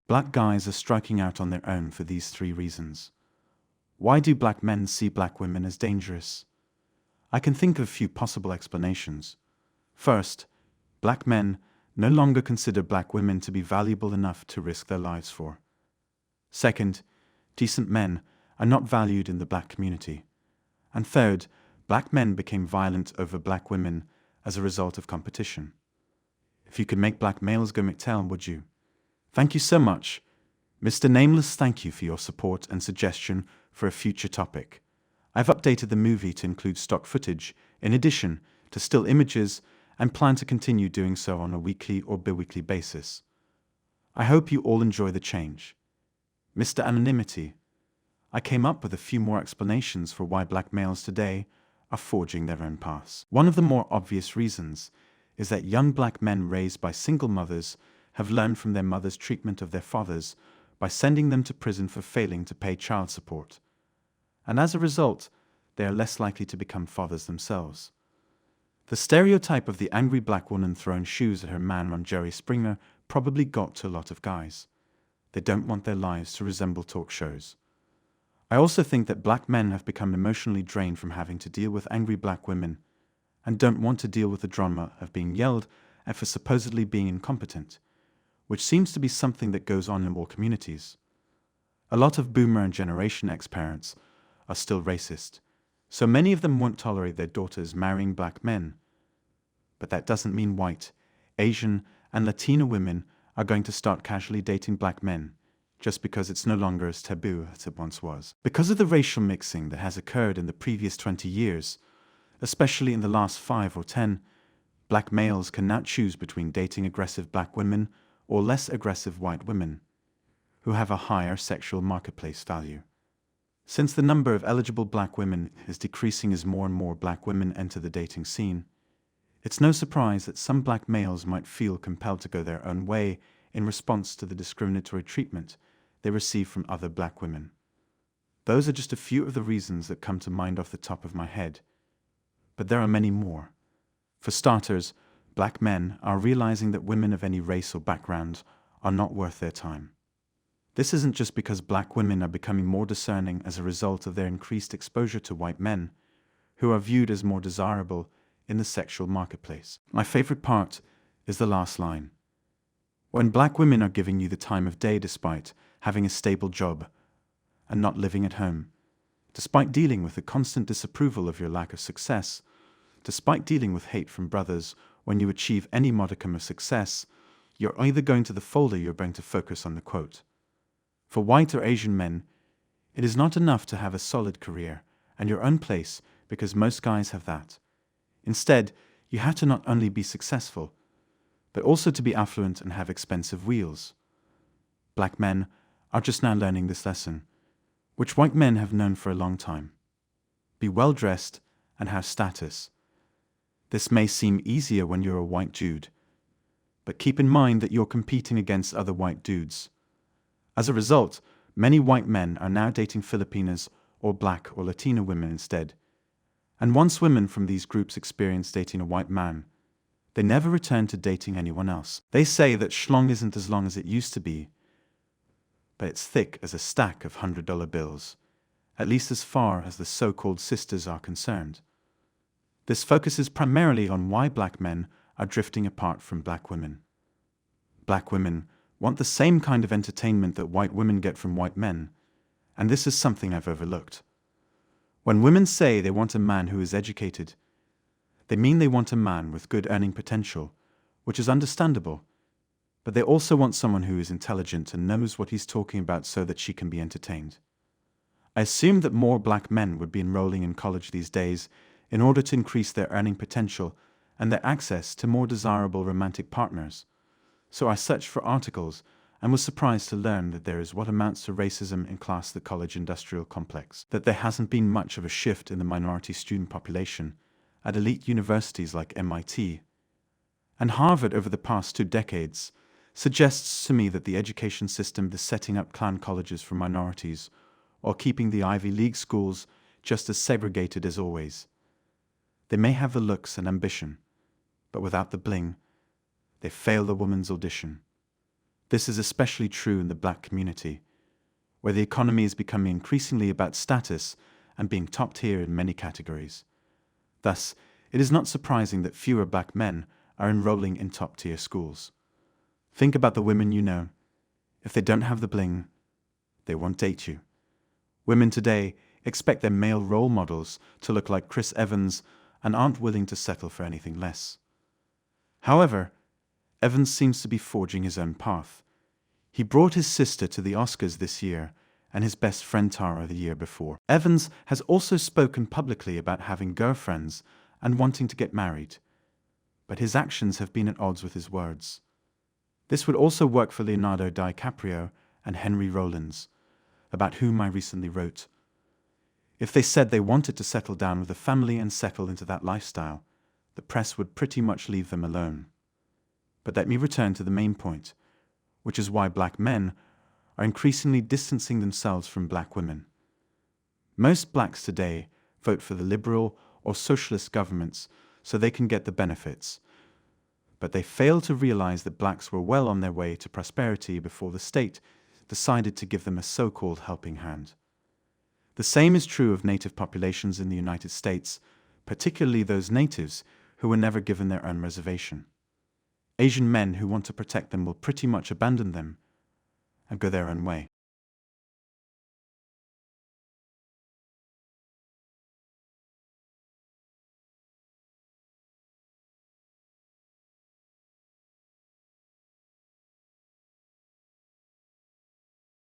Black guys are striking out on their own for these three reasons. Why do black men see black women as dangerous? I can think of a few possible explanations. First, black men no longer consider black women to be valuable enough to risk their lives for. Second, decent men are not valued in the black community. And third, black men became violent over black women as a result of competition. If you could make black males go MGTOW, would you? Thank you so much. Mr. Nameless, thank you for your support and suggestion for a future topic. I've updated the movie to include stock footage, in addition to still images, and plan to continue doing so on a weekly or bi-weekly basis. I hope you all enjoy the change. Mr. Anonymity, I came up with a few more explanations for why black males today are forging their own paths. One of the more obvious reasons is that young black men raised by single mothers have learned from their mothers' treatment of their fathers by sending them to prison for failing to pay child support. And as a result, they are less likely to become fathers themselves. The stereotype of the angry black woman throwing shoes at her man on Jerry Springer probably got to a lot of guys. They don't want their lives to resemble talk shows. I also think that black men have become emotionally drained from having to deal with angry black women and don't want to deal with the drama of being yelled at for supposedly being incompetent, which seems to be something that goes on in all communities. A lot of boomer and Generation X parents are still racist, so many of them won't tolerate their daughters marrying black men. But that doesn't mean white, Asian, and Latino women are going to start casually dating black men, just because it's no longer as taboo as it once was. Because of the racial mixing that has occurred in the previous 20 years, especially in the last 5 or 10, black males can now choose between dating aggressive black women or less aggressive white women, who have a higher sexual marketplace value. Since the number of eligible black women is decreasing as more and more black women enter the dating scene, it's no surprise that some black males might feel compelled to go their own way in response to the discriminatory treatment they receive from other black women. Those are just a few of the reasons that come to mind off the top of my head, but there are many more. For starters, black men are realizing that women of any race or background are not worth their time. This isn't just because black women are becoming more discerning as a result of their increased exposure to white men, who are viewed as more desirable in the sexual marketplace. My favorite part is the last line. When black women are giving you the time of day despite having a stable job and not living at home, despite dealing with the constant disapproval of your lack of success, despite dealing with hate from brothers when you achieve any modicum of success, you're either going to the folder you're going to focus on the quote. For white or Asian men, it is not enough to have a solid career and your own place because most guys have that. Instead, you have to not only be successful, but also to be affluent and have expensive wheels. Black men are just now learning this lesson, which white men have known for a long time. Be well-dressed and have status. This may seem easier when you're a white dude, but keep in mind that you're competing against other white dudes. As a result, many white men are now dating Filipinas or black or Latino women instead. And once women from these groups experience dating a white man, they never return to dating anyone else. They say that schlong isn't as long as it used to be, but it's thick as a stack of $100 bills, at least as far as the so-called sisters are concerned. This focuses primarily on why black men are drifting apart from black women. Black women want the same kind of entertainment that white women get from white men, and this is something I've overlooked. When women say they want a man who is educated, they mean they want a man with good earning potential, which is understandable, but they also want someone who is intelligent and knows what he's talking about so that she can be entertained. I assume that more black men would be enrolling in college these days in order to increase their earning potential and their access to more desirable romantic partners. So I searched for articles and was surprised to learn that there is what amounts to racism in class the college industrial complex, that there hasn't been much of a shift in the minority student population at elite universities like MIT. And Harvard over the past 2 decades suggests to me that the education system is setting up clan colleges for minorities or keeping the Ivy League schools just as segregated as always. They may have the looks and ambition, but without the bling, they fail the woman's audition. This is especially true in the black community, where the economy is becoming increasingly about status and being top tier in many categories. Thus, it is not surprising that fewer black men are enrolling in top tier schools. Think about the women you know. If they don't have the bling, they won't date you. Women today expect their male role models to look like Chris Evans and aren't willing to settle for anything less. However, Evans seems to be forging his own path. He brought his sister to the Oscars this year and his best friend Tara the year before. Evans has also spoken publicly about having girlfriends and wanting to get married, but his actions have been at odds with his words. This would also work for Leonardo DiCaprio and Henry Rollins, about whom I recently wrote. If they said they wanted to settle down with a family and settle into that lifestyle, the press would pretty much leave them alone. But let me return to the main point, which is why black men are increasingly distancing themselves from black women. Most blacks today vote for the liberal or socialist governments so they can get the benefits, but they fail to realize that blacks were well on their way to prosperity before the state decided to give them a so-called helping hand. The same is true of native populations in the United States, particularly those natives who were never given their own reservation. Asian men who want to protect them will pretty much abandon them and go their own way.